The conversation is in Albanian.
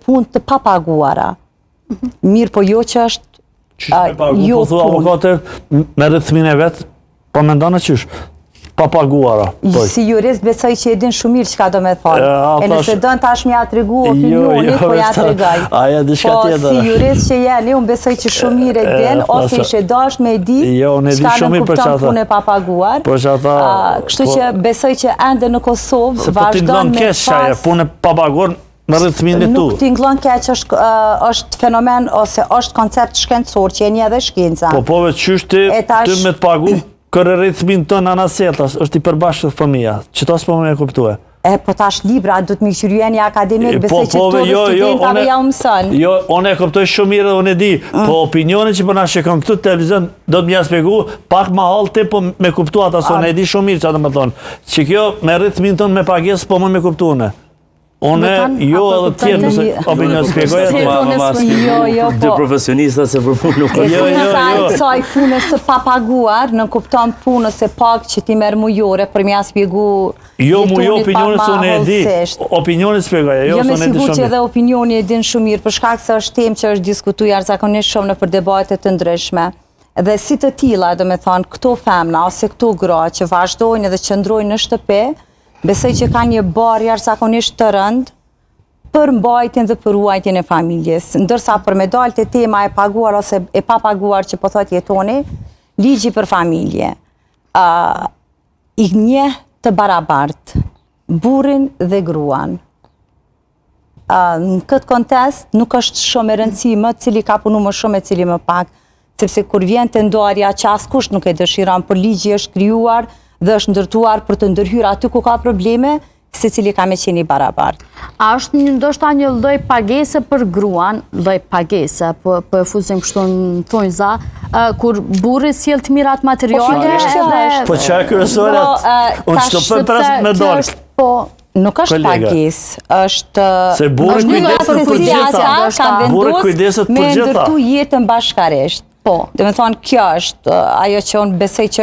punë të papaguara. Mirë, po jo që është jo po thua avokate me rrethmin e vet, po mendon qysh? Papaguara. Si jurist besoj që e din shumë mirë çka do me thonë. E nëse dën tash m'ja tregu opinionin, po ja tregoj. Po si jurist që jeni, unë besoj që shumë mirë e din, ose ishe dash me di çka nuk kupton punë e papaguar. Kështu që besoj që ende në Kosovë vazhdon me pas punë e papaguar në rrethmin e tu. Nuk t'ingllon keq, është fenomen ose është koncept shkencor që e një edhe shkenca. Po qysh ti me të pagu kërë rrethmin të në anasetas, është i përbashkët fëmija, që ta s'po me kuptue. Po tash libra, du të mi këshyryeni akademik, besoj që të studentave ja umësën. Jo, unë e kuptoj shumë mirë dhe unë e di, po opinionin që përna shekon këtë televizion, do të mja spjegu, pak ma halë ti, po me kuptu ata, so unë e di shumë mirë që atë më thonë. Që kjo me rrethmin të me pages, po më me kuptu une. Une, jo edhe tjetë, nëse opinion spjegoj atë. Dhe profesionista se për punë nuk është. Kësaj punës së papaguar, në kupton punës e pak që ti merë mujore, për mja spjegu jo mujo opinionin së unë e di, opinionin spjegoj, jo së unë e di shumë. Jo me sigur që edhe opinioni e din shumë mirë, për shkak se është temë që është diskutuar jashtëzakonisht shumë në për debatet të ndryshme. Dhe si të tilla, do me thonë, këto femna ose këto gra që vazhdojnë edhe qëndrojnë në shtëpi, besoj që ka një barë jashtëzakonisht të rënd për mbajtjen dhe për ruajtjen e familjes. Ndërsa për me dalë të tema e paguar ose e papaguar që po thot jetoni, ligji për familje. I njeh të barabartë, burrin dhe gruan. Në këtë kontest nuk është shumë e rëndësishme cili ka punu më shumë e cili më pak, sepse kur vjen të ndarja që askush nuk e dëshiron, por ligji është krijuar dhe është ndërtuar për të ndërhyrë aty ku ka probleme, se cili ka me qeni barabartë. A është ndoshta një lloj pagese për gruan, lloj pagese, po e fuzim kështu në thonjza, kur burri sjell të mirat materiale? Po çfarë kryesore? Unë shtopën për as me dorë. Po nuk është pagesë, është se burri kujdeset për gjitha. Burri kujdeset për gjitha. Me ndërtu jetën bashkarisht. Po, dhe me thonë kjo është ajo që unë besoj që është